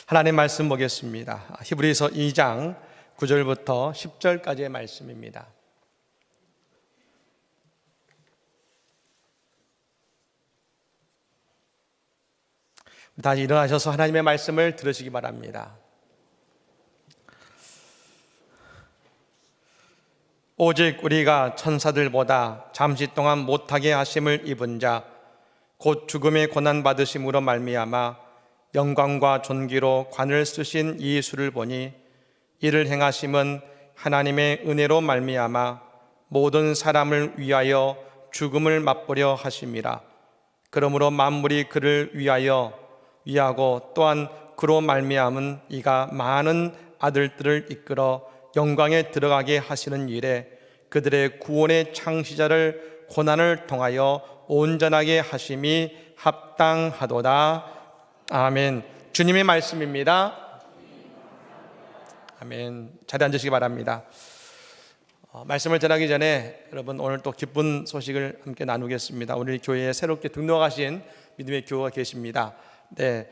하나님 말씀 보겠습니다. 히브리서 2장 9절부터 10절까지의 말씀입니다. 다시 일어나셔서 하나님의 말씀을 들으시기 바랍니다. 오직 우리가 천사들보다 잠시 동안 못하게 하심을 입은 자 곧 죽음의 고난 받으심으로 말미암아 영광과 존귀로 관을 쓰신 예수를 보니 이를 행하심은 하나님의 은혜로 말미암아 모든 사람을 위하여 죽음을 맛보려 하심이라. 그러므로 만물이 그를 위하고 또한 그로 말미암은 이가 많은 아들들을 이끌어 영광에 들어가게 하시는 일에 그들의 구원의 창시자를 고난을 통하여 온전하게 하심이 합당하도다. 아멘. 주님의 말씀입니다. 아멘. 자리에 앉으시기 바랍니다. 말씀을 전하기 전에 여러분 오늘 또 기쁜 소식을 함께 나누겠습니다. 우리 교회에 새롭게 등록하신 믿음의 교우가 계십니다. 네,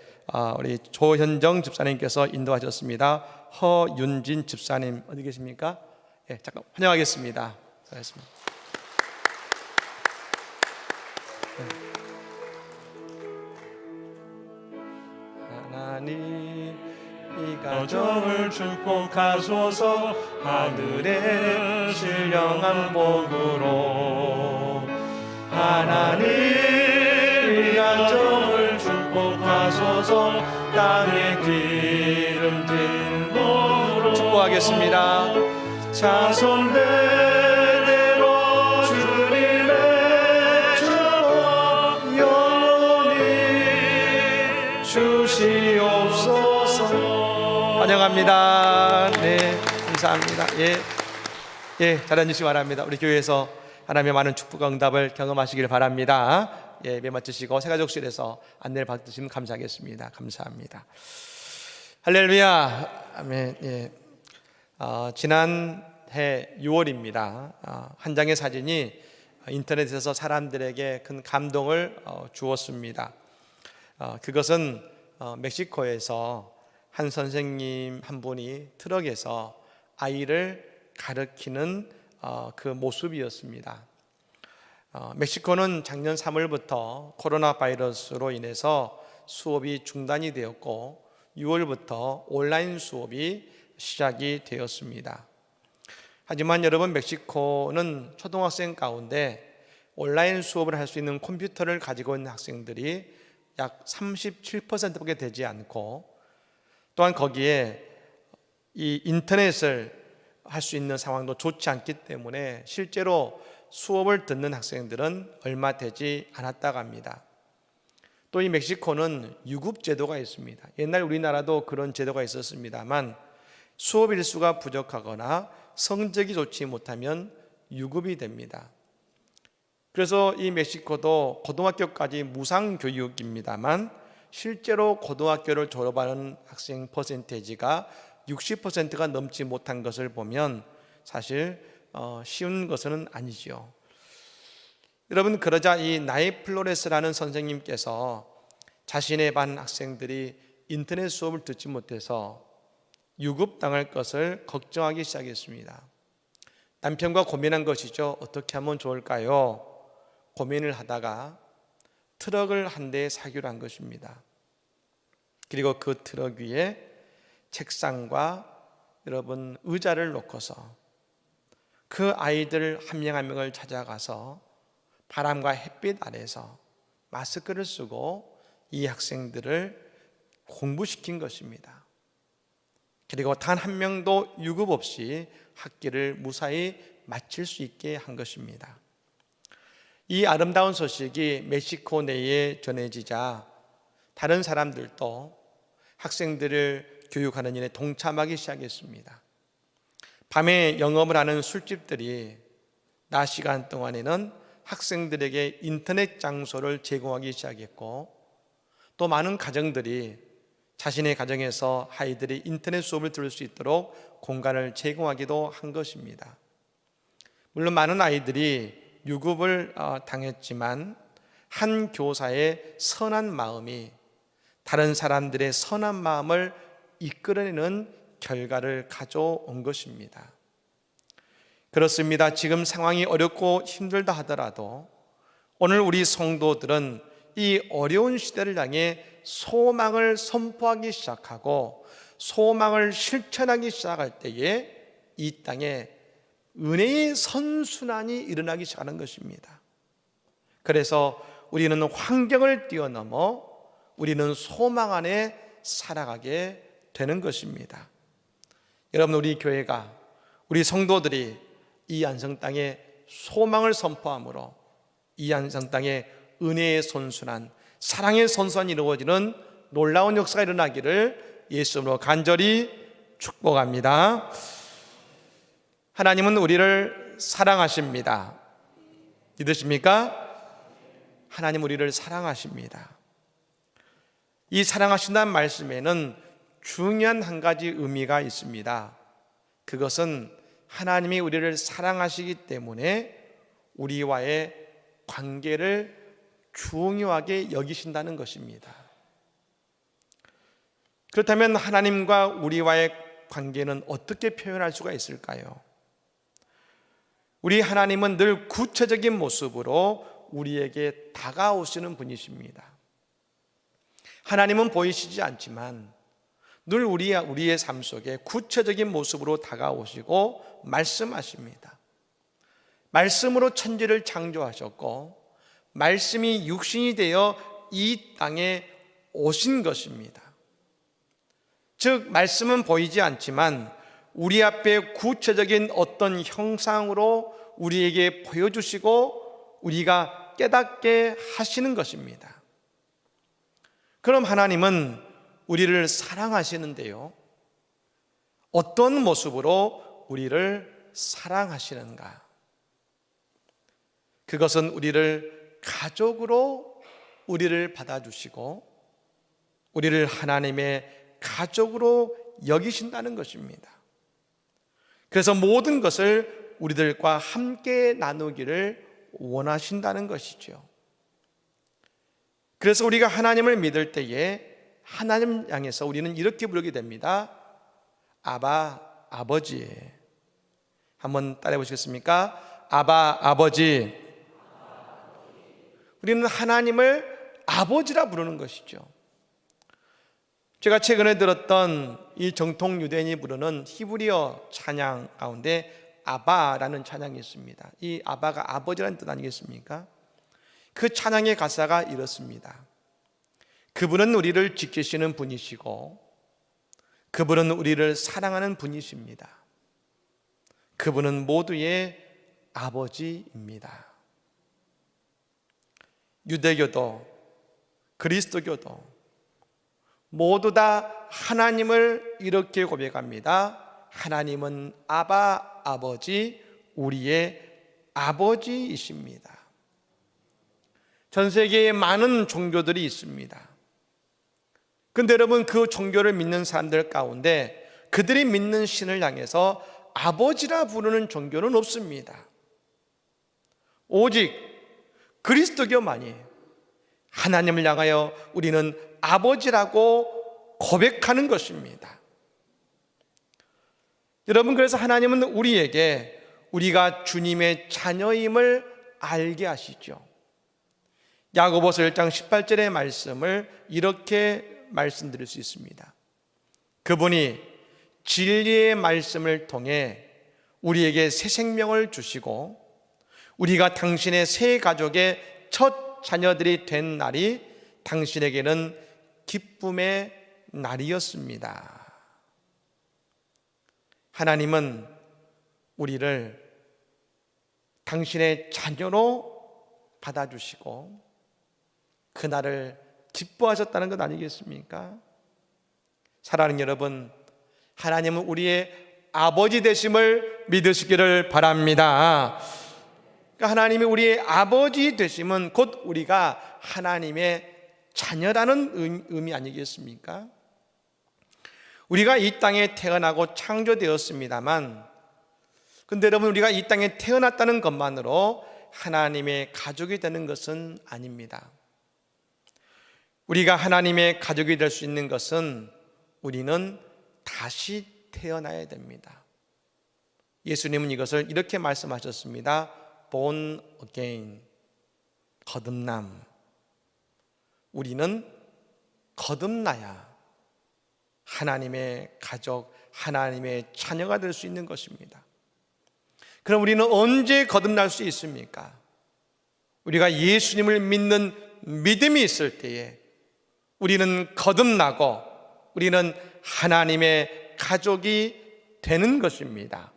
우리 조현정 집사님께서 인도하셨습니다. 허윤진 집사님 어디 계십니까? 네, 잠깐 환영하겠습니다. 수고하셨습니다. 하나님 이 가정을 축복하소서. 하늘의 신령한 복으로 하나님 이 가정을 축복하소서. 땅에 기름진 복으로 축복하겠습니다. 자손 대대로 주님의 축복 영원히 주시옵소서. 환영합니다. 네, 감사합니다. 자리에 앉으시기 바랍니다. 우리 교회에서 하나님의 많은 축복과 응답을 경험하시길 바랍니다. 예배 마치시고 새가족실에서 안내를 받으시면 감사하겠습니다. 감사합니다. 할렐루야. 아멘. 지난해 6월입니다. 한 장의 사진이 인터넷에서 사람들에게 큰 감동을 주었습니다. 그것은 멕시코에서 한 선생님 한 분이 트럭에서 아이를 가르치는 그 모습이었습니다. 멕시코는 작년 3월부터 코로나 바이러스로 인해서 수업이 중단이 되었고 6월부터 온라인 수업이 시작이 되었습니다. 하지만 여러분, 멕시코는 초등학생 가운데 온라인 수업을 할 수 있는 컴퓨터를 가지고 있는 학생들이 약 37%밖에 되지 않고, 또한 거기에 이 인터넷을 할 수 있는 상황도 좋지 않기 때문에 실제로 수업을 듣는 학생들은 얼마 되지 않았다고 합니다. 또 이 멕시코는 유급 제도가 있습니다. 옛날 우리나라도 그런 제도가 있었습니다만 수업 일수가 부족하거나 성적이 좋지 못하면 유급이 됩니다. 그래서 이 멕시코도 고등학교까지 무상교육입니다만 실제로 고등학교를 졸업하는 학생 퍼센테이지가 60%가 넘지 못한 것을 보면 사실 쉬운 것은 아니지요. 여러분, 그러자 이 나이 플로레스라는 선생님께서 자신의 반 학생들이 인터넷 수업을 듣지 못해서 유급당할 것을 걱정하기 시작했습니다. 남편과 고민한 것이죠. 어떻게 하면 좋을까요? 고민을 하다가 트럭을 한 대 사기로 한 것입니다. 그리고 그 트럭 위에 책상과 여러분 의자를 놓고서 그 아이들 한 명 한 명을 찾아가서 바람과 햇빛 아래서 마스크를 쓰고 이 학생들을 공부시킨 것입니다. 그리고 단 한 명도 유급 없이 학기를 무사히 마칠 수 있게 한 것입니다. 이 아름다운 소식이 멕시코 내에 전해지자 다른 사람들도 학생들을 교육하는 일에 동참하기 시작했습니다. 밤에 영업을 하는 술집들이 낮 시간 동안에는 학생들에게 인터넷 장소를 제공하기 시작했고, 또 많은 가정들이 자신의 가정에서 아이들이 인터넷 수업을 들을 수 있도록 공간을 제공하기도 한 것입니다. 물론 많은 아이들이 유급을 당했지만 한 교사의 선한 마음이 다른 사람들의 선한 마음을 이끌어내는 결과를 가져온 것입니다. 그렇습니다. 지금 상황이 어렵고 힘들다 하더라도 오늘 우리 성도들은 이 어려운 시대를 향해 소망을 선포하기 시작하고 소망을 실천하기 시작할 때에 이 땅에 은혜의 선순환이 일어나기 시작하는 것입니다. 그래서 우리는 환경을 뛰어넘어 우리는 소망 안에 살아가게 되는 것입니다. 여러분, 우리 교회가, 우리 성도들이 이 안성 땅에 소망을 선포함으로 이 안성 땅에 은혜의 선순환, 사랑의 선순환이 이루어지는 놀라운 역사가 일어나기를 예수님으로 간절히 축복합니다. 하나님은 우리를 사랑하십니다. 믿으십니까? 하나님 우리를 사랑하십니다. 이 사랑하신다는 말씀에는 중요한 한 가지 의미가 있습니다. 그것은 하나님이 우리를 사랑하시기 때문에 우리와의 관계를 중요하게 여기신다는 것입니다. 그렇다면 하나님과 우리와의 관계는 어떻게 표현할 수가 있을까요? 우리 하나님은 늘 구체적인 모습으로 우리에게 다가오시는 분이십니다. 하나님은 보이시지 않지만 늘 우리의 삶 속에 구체적인 모습으로 다가오시고 말씀하십니다. 말씀으로 천지를 창조하셨고 말씀이 육신이 되어 이 땅에 오신 것입니다. 즉 말씀은 보이지 않지만 우리 앞에 구체적인 어떤 형상으로 우리에게 보여주시고 우리가 깨닫게 하시는 것입니다. 그럼 하나님은 우리를 사랑하시는데요, 어떤 모습으로 우리를 사랑하시는가? 그것은 우리를 가족으로 우리를 받아주시고 우리를 하나님의 가족으로 여기신다는 것입니다. 그래서 모든 것을 우리들과 함께 나누기를 원하신다는 것이죠. 그래서 우리가 하나님을 믿을 때에 하나님 향해서 우리는 이렇게 부르게 됩니다. 아바, 아버지. 한번 따라해 보시겠습니까? 아바, 아버지. 우리는 하나님을 아버지라 부르는 것이죠. 제가 최근에 들었던 이 정통 유대인이 부르는 히브리어 찬양 가운데 아바라는 찬양이 있습니다. 이 아바가 아버지라는 뜻 아니겠습니까? 그 찬양의 가사가 이렇습니다. 그분은 우리를 지키시는 분이시고 그분은 우리를 사랑하는 분이십니다. 그분은 모두의 아버지입니다. 유대교도 그리스도교도 모두 다 하나님을 이렇게 고백합니다. 하나님은 아바, 아버지, 우리의 아버지이십니다. 전 세계에 많은 종교들이 있습니다. 그런데 여러분, 그 종교를 믿는 사람들 가운데 그들이 믿는 신을 향해서 아버지라 부르는 종교는 없습니다. 오직 그리스도교만이 하나님을 향하여 우리는 아버지라고 고백하는 것입니다. 여러분, 그래서 하나님은 우리에게 우리가 주님의 자녀임을 알게 하시죠. 야고보서 1장 18절의 말씀을 이렇게 말씀드릴 수 있습니다. 그분이 진리의 말씀을 통해 우리에게 새 생명을 주시고 우리가 당신의 새 가족의 첫 자녀들이 된 날이 당신에게는 기쁨의 날이었습니다. 하나님은 우리를 당신의 자녀로 받아주시고 그날을 기뻐하셨다는 것 아니겠습니까? 사랑하는 여러분, 하나님은 우리의 아버지 되심을 믿으시기를 바랍니다. 그러니까 하나님이 우리의 아버지 되심은 곧 우리가 하나님의 자녀라는 의미 아니겠습니까? 우리가 이 땅에 태어나고 창조되었습니다만, 근데 여러분, 우리가 이 땅에 태어났다는 것만으로 하나님의 가족이 되는 것은 아닙니다. 우리가 하나님의 가족이 될 수 있는 것은 우리는 다시 태어나야 됩니다. 예수님은 이것을 이렇게 말씀하셨습니다. Born again, 거듭남. 우리는 거듭나야 하나님의 가족, 하나님의 자녀가 될 수 있는 것입니다. 그럼 우리는 언제 거듭날 수 있습니까? 우리가 예수님을 믿는 믿음이 있을 때에 우리는 거듭나고 우리는 하나님의 가족이 되는 것입니다.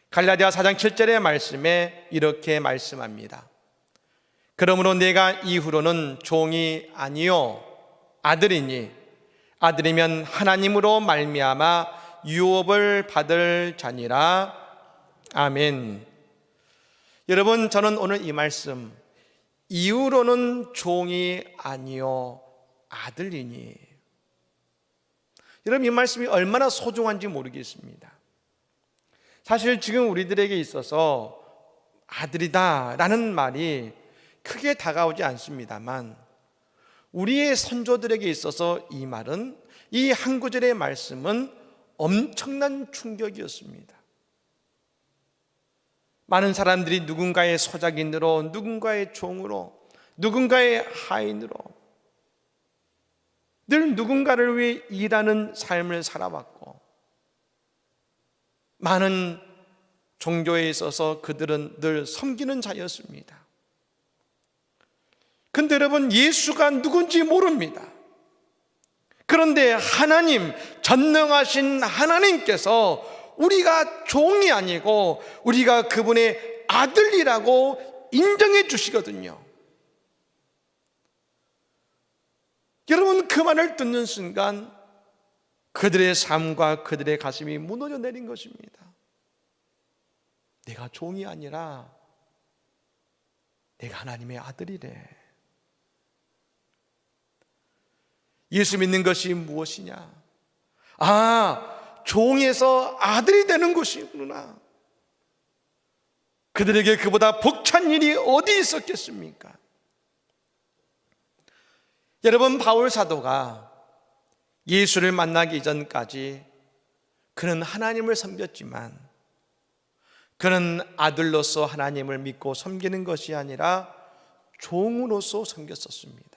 갈라디아 4장 7절의 말씀에 이렇게 말씀합니다. 그러므로 내가 이후로는 종이 아니요 아들이니 아들이면 하나님으로 말미암아 유업을 받을 자니라. 아멘. 여러분, 저는 오늘 이 말씀, 이후로는 종이 아니요 아들이니, 여러분 이 말씀이 얼마나 소중한지 모르겠습니다. 사실 지금 우리들에게 있어서 아들이다 라는 말이 크게 다가오지 않습니다만, 우리의 선조들에게 있어서 이 말은, 이 한 구절의 말씀은 엄청난 충격이었습니다. 많은 사람들이 누군가의 소작인으로, 누군가의 종으로, 누군가의 하인으로 늘 누군가를 위해 일하는 삶을 살아왔고, 많은 종교에 있어서 그들은 늘 섬기는 자였습니다. 근데 여러분, 예수가 누군지 모릅니다. 그런데 하나님, 전능하신 하나님께서 우리가 종이 아니고 우리가 그분의 아들이라고 인정해 주시거든요. 여러분, 그 말을 듣는 순간 그들의 삶과 그들의 가슴이 무너져 내린 것입니다. 내가 종이 아니라 내가 하나님의 아들이래. 예수 믿는 것이 무엇이냐? 종에서 아들이 되는 것이구나. 그들에게 그보다 벅찬 일이 어디 있었겠습니까? 여러분, 바울 사도가 예수를 만나기 전까지 그는 하나님을 섬겼지만, 그는 아들로서 하나님을 믿고 섬기는 것이 아니라 종으로서 섬겼었습니다.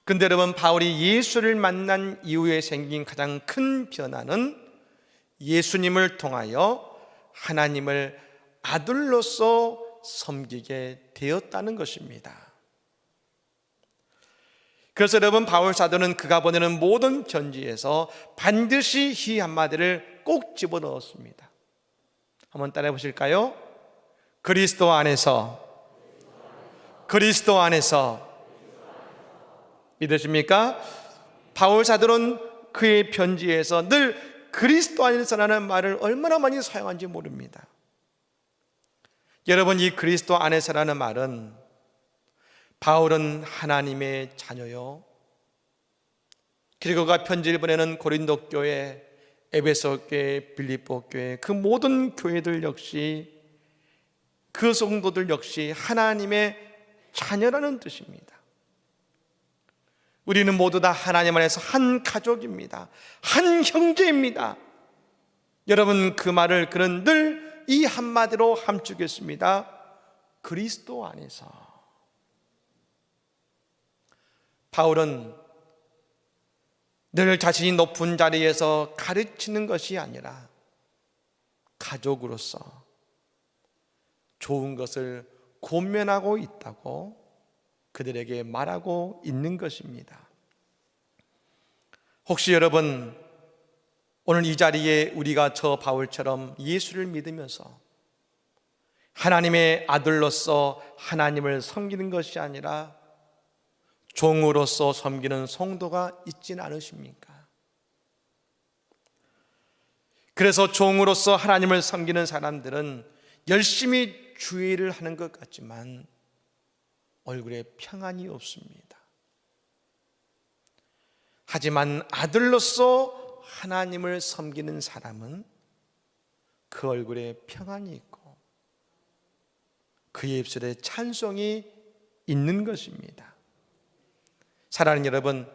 근데 여러분, 바울이 예수를 만난 이후에 생긴 가장 큰 변화는 예수님을 통하여 하나님을 아들로서 섬기게 되었다는 것입니다. 그래서 여러분, 바울 사도는 그가 보내는 모든 편지에서 반드시 이 한마디를 꼭 집어넣었습니다. 한번 따라해 보실까요? 그리스도 안에서, 그리스도 안에서. 믿으십니까? 바울 사도는 그의 편지에서 늘 그리스도 안에서라는 말을 얼마나 많이 사용한지 모릅니다. 여러분, 이 그리스도 안에서라는 말은, 바울은 하나님의 자녀요, 그리고 그가 편지를 보내는 고린도 교회, 에베소 교회, 빌립보 교회, 그 모든 교회들 역시, 그 성도들 역시 하나님의 자녀라는 뜻입니다. 우리는 모두 다 하나님 안에서 한 가족입니다. 한 형제입니다. 여러분, 그 말을 그는 늘 이 한마디로 함축했습니다. 그리스도 안에서. 바울은 늘 자신이 높은 자리에서 가르치는 것이 아니라 가족으로서 좋은 것을 권면하고 있다고 그들에게 말하고 있는 것입니다. 혹시 여러분, 오늘 이 자리에 우리가 저 바울처럼 예수를 믿으면서 하나님의 아들로서 하나님을 섬기는 것이 아니라 종으로서 섬기는 성도가 있지는 않으십니까? 그래서 종으로서 하나님을 섬기는 사람들은 열심히 주의를 하는 것 같지만 얼굴에 평안이 없습니다. 하지만 아들로서 하나님을 섬기는 사람은 그 얼굴에 평안이 있고 그의 입술에 찬송이 있는 것입니다. 사랑하는 여러분,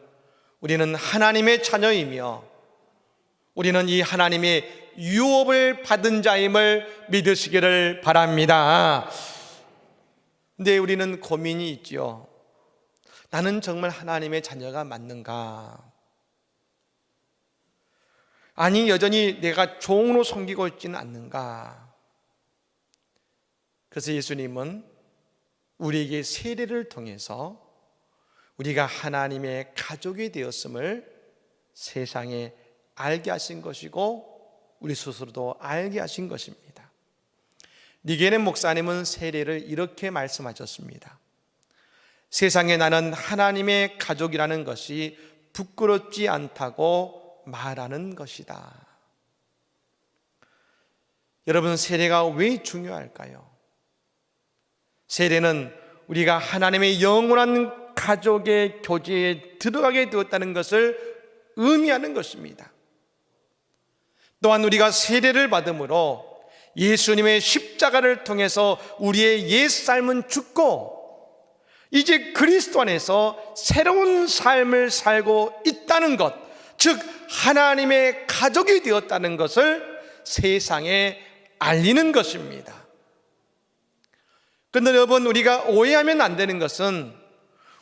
우리는 하나님의 자녀이며 우리는 이 하나님의 유업을 받은 자임을 믿으시기를 바랍니다. 근데 우리는 고민이 있죠. 나는 정말 하나님의 자녀가 맞는가? 아니, 여전히 내가 종으로 섬기고 있지는 않는가? 그래서 예수님은 우리에게 세례를 통해서 우리가 하나님의 가족이 되었음을 세상에 알게 하신 것이고 우리 스스로도 알게 하신 것입니다. 니게네 목사님은 세례를 이렇게 말씀하셨습니다. 세상에 나는 하나님의 가족이라는 것이 부끄럽지 않다고 말하는 것이다. 여러분, 세례가 왜 중요할까요? 세례는 우리가 하나님의 영원한 가족의 교제에 들어가게 되었다는 것을 의미하는 것입니다. 또한 우리가 세례를 받음으로 예수님의 십자가를 통해서 우리의 옛 삶은 죽고 이제 그리스도 안에서 새로운 삶을 살고 있다는 것, 즉 하나님의 가족이 되었다는 것을 세상에 알리는 것입니다. 그런데 여러분, 우리가 오해하면 안 되는 것은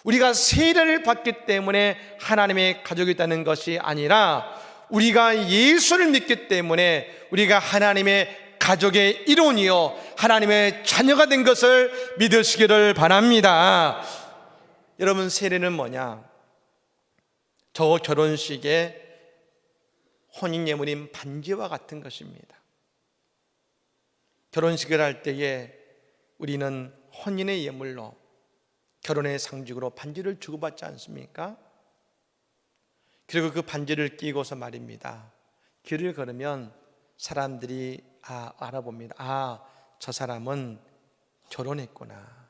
우리가 세례를 받기 때문에 하나님의 가족이 되는 것이 아니라 우리가 예수를 믿기 때문에 우리가 하나님의 가족의 일원이요 하나님의 자녀가 된 것을 믿으시기를 바랍니다. 여러분, 세례는 뭐냐? 저 결혼식의 혼인예물인 반지와 같은 것입니다. 결혼식을 할 때에 우리는 혼인의 예물로, 결혼의 상징으로 반지를 주고받지 않습니까? 그리고 그 반지를 끼고서 말입니다, 길을 걸으면 사람들이 알아봅니다. 저 사람은 결혼했구나.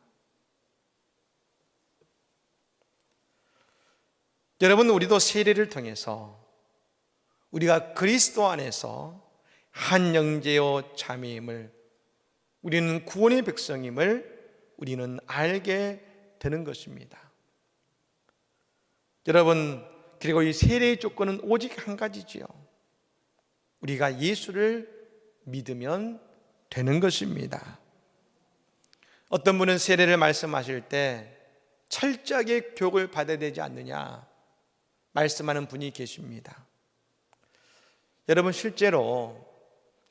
여러분, 우리도 세례를 통해서 우리가 그리스도 안에서 한 형제요 자매임을, 우리는 구원의 백성임을 우리는 알게 되는 것입니다. 여러분, 그리고 이 세례의 조건은 오직 한 가지지요. 우리가 예수를 믿으면 되는 것입니다. 어떤 분은 세례를 말씀하실 때 철저하게 교육을 받아야 되지 않느냐 말씀하는 분이 계십니다. 여러분, 실제로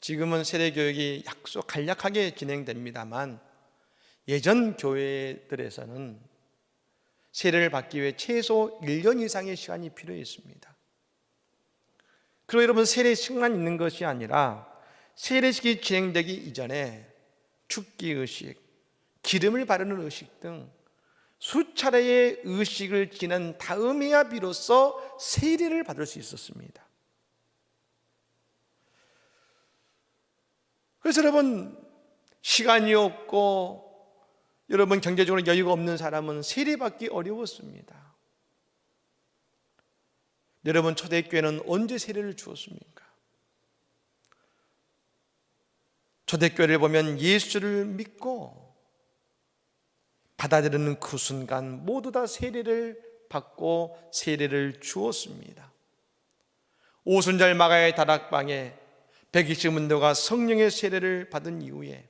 지금은 세례 교육이 간략하게 진행됩니다만 예전 교회들에서는 세례를 받기 위해 최소 1년 이상의 시간이 필요했습니다. 그리고 여러분, 세례식만 있는 것이 아니라 세례식이 진행되기 이전에 축기 의식, 기름을 바르는 의식 등 수차례의 의식을 지난 다음에야 비로소 세례를 받을 수 있었습니다. 그래서 여러분, 시간이 없고 여러분 경제적으로 여유가 없는 사람은 세례받기 어려웠습니다. 여러분, 초대교회는 언제 세례를 주었습니까? 초대교회를 보면 예수를 믿고 받아들이는 그 순간 모두 다 세례를 받고 세례를 주었습니다. 오순절 마가의 다락방에 120 문도가 성령의 세례를 받은 이후에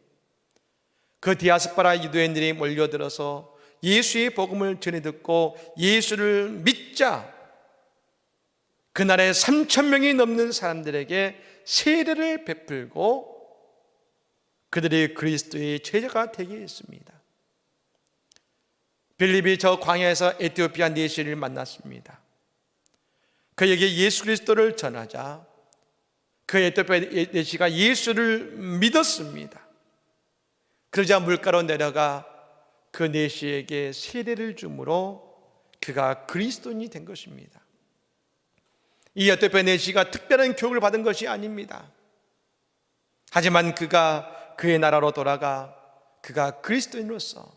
그 디아스포라 유대인들이 몰려들어서 예수의 복음을 전해 듣고 예수를 믿자 그날에 3,000명이 넘는 사람들에게 세례를 베풀고 그들이 그리스도의 제자가 되게 했습니다. 빌립이 저 광야에서 에티오피아 내시를 만났습니다. 그에게 예수 그리스도를 전하자 그 에티오피아 내시가 예수를 믿었습니다. 그러자 물가로 내려가 그 내시에게 세례를 주므로 그가 그리스도인이 된 것입니다. 이 에티오피아 내시가 특별한 교육을 받은 것이 아닙니다. 하지만 그가 그의 나라로 돌아가 그가 그리스도인으로서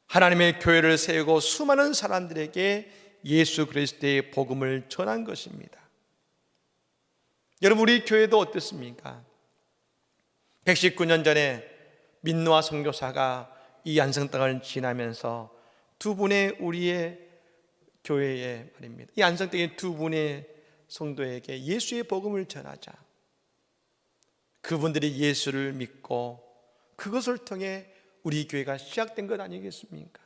하나님의 교회를 세우고 수많은 사람들에게 예수 그리스도의 복음을 전한 것입니다. 여러분, 우리 교회도 어떻습니까? 119년 전에 민노아 선교사가 이 안성 땅을 지나면서 두 분의 우리의 교회에 말입니다, 이 안성 땅의 두 분의 성도에게 예수의 복음을 전하자. 그분들이 예수를 믿고 그것을 통해 우리 교회가 시작된 것 아니겠습니까?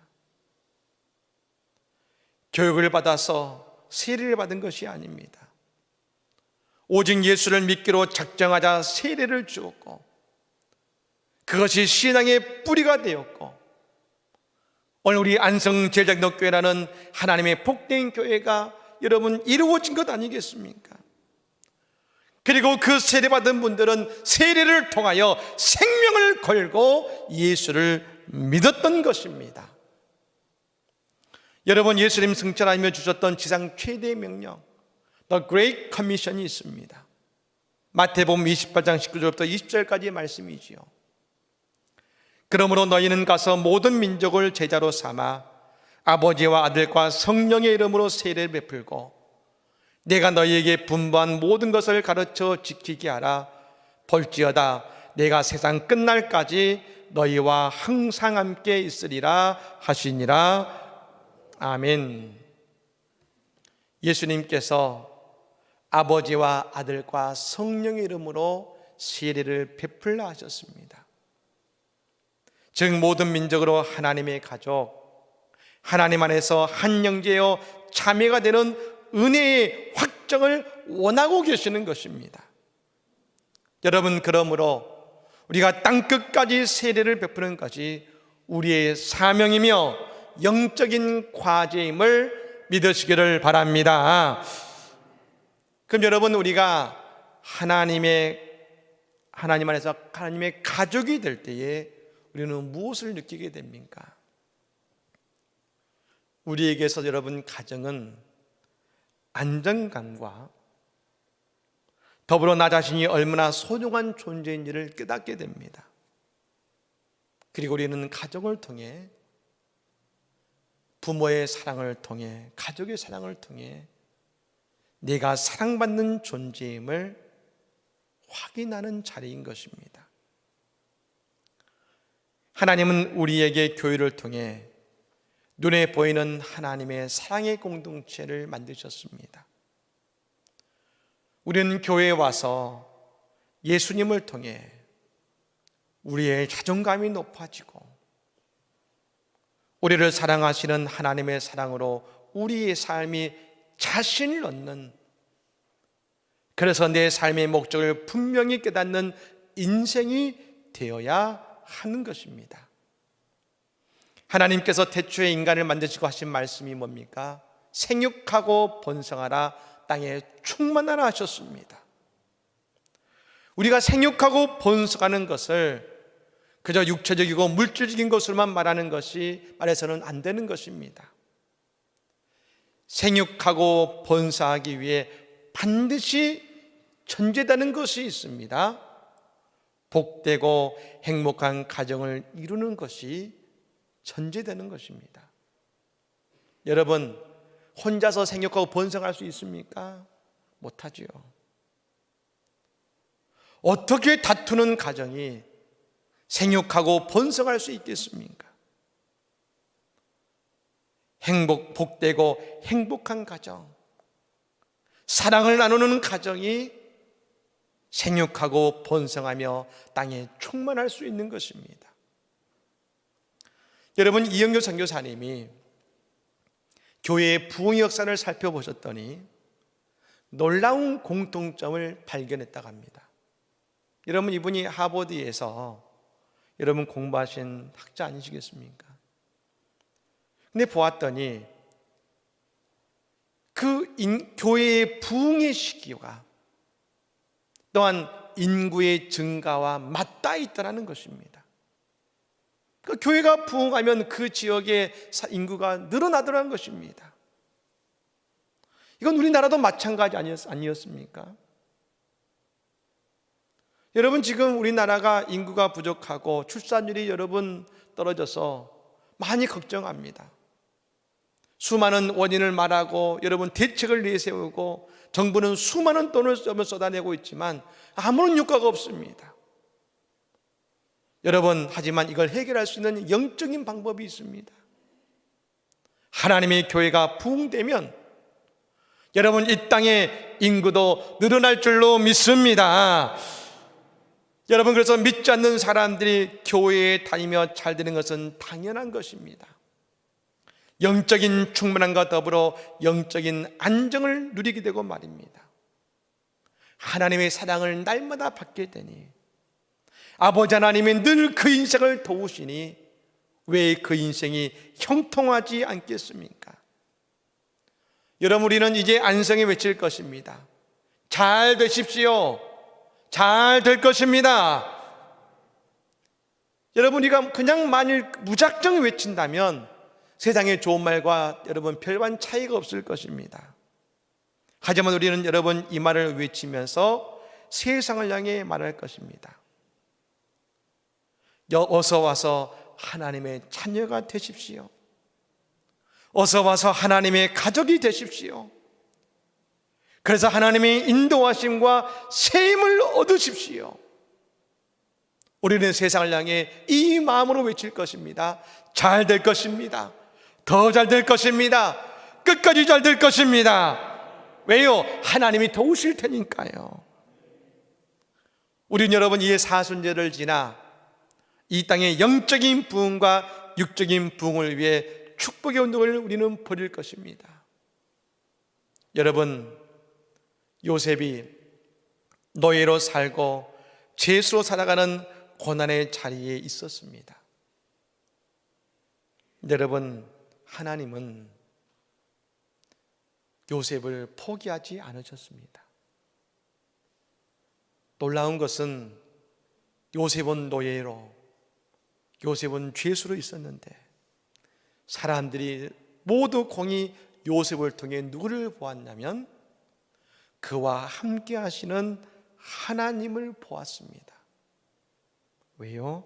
교육을 받아서 세례를 받은 것이 아닙니다. 오직 예수를 믿기로 작정하자 세례를 주었고, 그것이 신앙의 뿌리가 되었고, 오늘 우리 안성 제자기독교회라는 하나님의 복된 교회가 여러분 이루어진 것 아니겠습니까? 그리고 그 세례받은 분들은 세례를 통하여 생명을 걸고 예수를 믿었던 것입니다. 여러분, 예수님 승천하며 주셨던 지상 최대의 명령, The Great Commission이 있습니다. 마태복음 28장 19절부터 20절까지의 말씀이지요. 그러므로 너희는 가서 모든 민족을 제자로 삼아 아버지와 아들과 성령의 이름으로 세례를 베풀고 내가 너희에게 분부한 모든 것을 가르쳐 지키게 하라. 볼지어다 내가 세상 끝날까지 너희와 항상 함께 있으리라 하시니라. 아멘. 예수님께서 아버지와 아들과 성령의 이름으로 세례를 베풀라 하셨습니다. 즉 모든 민족으로 하나님의 가족, 하나님 안에서 한 형제요 자매가 되는 은혜의 확정을 원하고 계시는 것입니다. 여러분, 그러므로 우리가 땅끝까지 세례를 베푸는 것이 우리의 사명이며 영적인 과제임을 믿으시기를 바랍니다. 그럼 여러분, 우리가 하나님 안에서 하나님의 가족이 될 때에 우리는 무엇을 느끼게 됩니까? 우리에게서 여러분, 가정은 안정감과 더불어 나 자신이 얼마나 소중한 존재인지를 깨닫게 됩니다. 그리고 우리는 가정을 통해, 부모의 사랑을 통해, 가족의 사랑을 통해 내가 사랑받는 존재임을 확인하는 자리인 것입니다. 하나님은 우리에게 교회를 통해 눈에 보이는 하나님의 사랑의 공동체를 만드셨습니다. 우리는 교회에 와서 예수님을 통해 우리의 자존감이 높아지고 우리를 사랑하시는 하나님의 사랑으로 우리의 삶이 자신을 얻는, 그래서 내 삶의 목적을 분명히 깨닫는 인생이 되어야 하는 것입니다. 하나님께서 태초에 인간을 만드시고 하신 말씀이 뭡니까? 생육하고 번성하라, 땅에 충만하라 하셨습니다. 우리가 생육하고 번성하는 것을 그저 육체적이고 물질적인 것으로만 말해서는 안 되는 것입니다. 생육하고 번성하기 위해 반드시 전제되는 것이 있습니다. 복되고 행복한 가정을 이루는 것이 전제되는 것입니다. 여러분, 혼자서 생육하고 번성할 수 있습니까? 못하지요. 어떻게 다투는 가정이 생육하고 번성할 수 있겠습니까? 복되고 행복한 가정, 사랑을 나누는 가정이 생육하고 번성하며 땅에 충만할 수 있는 것입니다. 여러분, 이영규 선교사님이 교회의 부흥 역사를 살펴보셨더니 놀라운 공통점을 발견했다고 합니다. 여러분, 이분이 하버드에서 여러분 공부하신 학자 아니시겠습니까? 근데 보았더니 그 교회의 부흥의 시기와 또한 인구의 증가와 맞닿아 있다는 것입니다. 그 교회가 부흥하면 그 지역의 인구가 늘어나더라는 것입니다. 이건 우리나라도 마찬가지 아니었습니까? 여러분, 지금 우리나라가 인구가 부족하고 출산율이 여러분 떨어져서 많이 걱정합니다. 수많은 원인을 말하고 여러분 대책을 내세우고 정부는 수많은 돈을 쏟아내고 있지만 아무런 효과가 없습니다. 여러분, 하지만 이걸 해결할 수 있는 영적인 방법이 있습니다. 하나님의 교회가 부흥되면 여러분, 이 땅의 인구도 늘어날 줄로 믿습니다. 여러분, 그래서 믿지 않는 사람들이 교회에 다니며 잘 되는 것은 당연한 것입니다. 영적인 충만함과 더불어 영적인 안정을 누리게 되고 말입니다. 하나님의 사랑을 날마다 받게 되니 아버지 하나님이 늘 그 인생을 도우시니 왜 그 인생이 형통하지 않겠습니까? 여러분, 우리는 이제 안성에 외칠 것입니다. 잘 되십시오. 잘 될 것입니다. 여러분, 우리가 그냥 만일 무작정 외친다면 세상의 좋은 말과 여러분 별반 차이가 없을 것입니다. 하지만 우리는 여러분 이 말을 외치면서 세상을 향해 말할 것입니다. 어서 와서 하나님의 자녀가 되십시오. 어서 와서 하나님의 가족이 되십시오. 그래서 하나님의 인도하심과 세임을 얻으십시오. 우리는 세상을 향해 이 마음으로 외칠 것입니다. 잘 될 것입니다. 더 잘 될 것입니다. 끝까지 잘 될 것입니다. 왜요? 하나님이 도우실 테니까요. 우리는 여러분 이 사순절을 지나 이 땅의 영적인 부흥과 육적인 부흥을 위해 축복의 운동을 우리는 벌일 것입니다. 여러분, 요셉이 노예로 살고 죄수로 살아가는 고난의 자리에 있었습니다. 여러분, 하나님은 요셉을 포기하지 않으셨습니다. 놀라운 것은 요셉은 노예로, 요셉은 죄수로 있었는데 사람들이 모두 공히 요셉을 통해 누구를 보았냐면 그와 함께 하시는 하나님을 보았습니다. 왜요?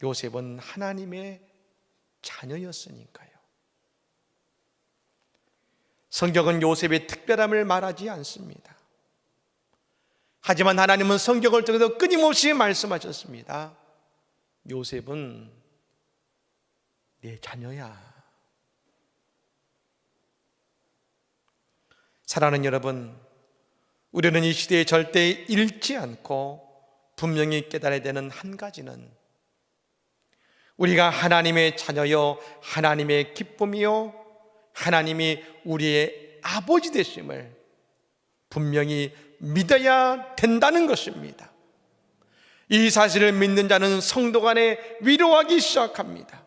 요셉은 하나님의 자녀였으니까요. 성경은 요셉의 특별함을 말하지 않습니다. 하지만 하나님은 성경을 통해서 끊임없이 말씀하셨습니다. 요셉은 내 자녀야. 사랑하는 여러분, 우리는 이 시대에 절대 잃지 않고 분명히 깨달아야 되는 한 가지는 우리가 하나님의 자녀요, 하나님의 기쁨이요, 하나님이 우리의 아버지 되심을 분명히 믿어야 된다는 것입니다. 이 사실을 믿는 자는 성도 간에 위로하기 시작합니다.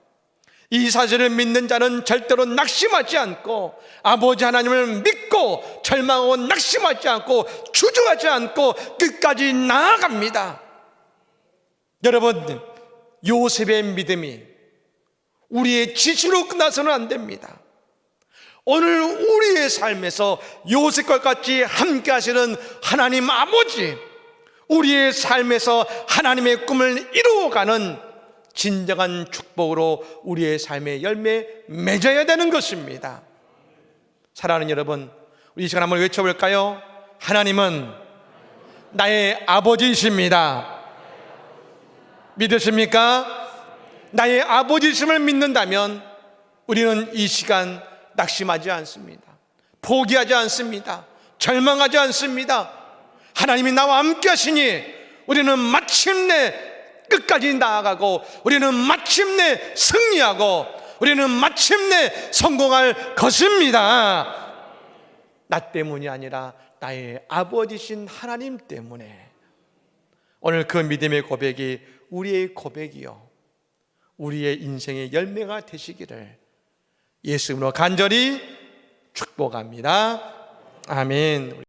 이 사실을 믿는 자는 절대로 낙심하지 않고 아버지 하나님을 믿고 절망하고 낙심하지 않고 주저하지 않고 끝까지 나아갑니다. 여러분, 요셉의 믿음이 우리의 지시로 끝나서는 안 됩니다. 오늘 우리의 삶에서 요셉과 같이 함께 하시는 하나님 아버지, 우리의 삶에서 하나님의 꿈을 이루어가는 진정한 축복으로 우리의 삶의 열매 맺어야 되는 것입니다. 사랑하는 여러분, 우리 이 시간 한번 외쳐볼까요? 하나님은 나의 아버지이십니다. 믿으십니까? 나의 아버지이심을 믿는다면 우리는 이 시간 낙심하지 않습니다. 포기하지 않습니다. 절망하지 않습니다. 하나님이 나와 함께 하시니 우리는 마침내 끝까지 나아가고 우리는 마침내 승리하고 우리는 마침내 성공할 것입니다. 나 때문이 아니라 나의 아버지신 하나님 때문에 오늘 그 믿음의 고백이 우리의 고백이요, 우리의 인생의 열매가 되시기를 예수 이름으로 간절히 축복합니다. 아멘.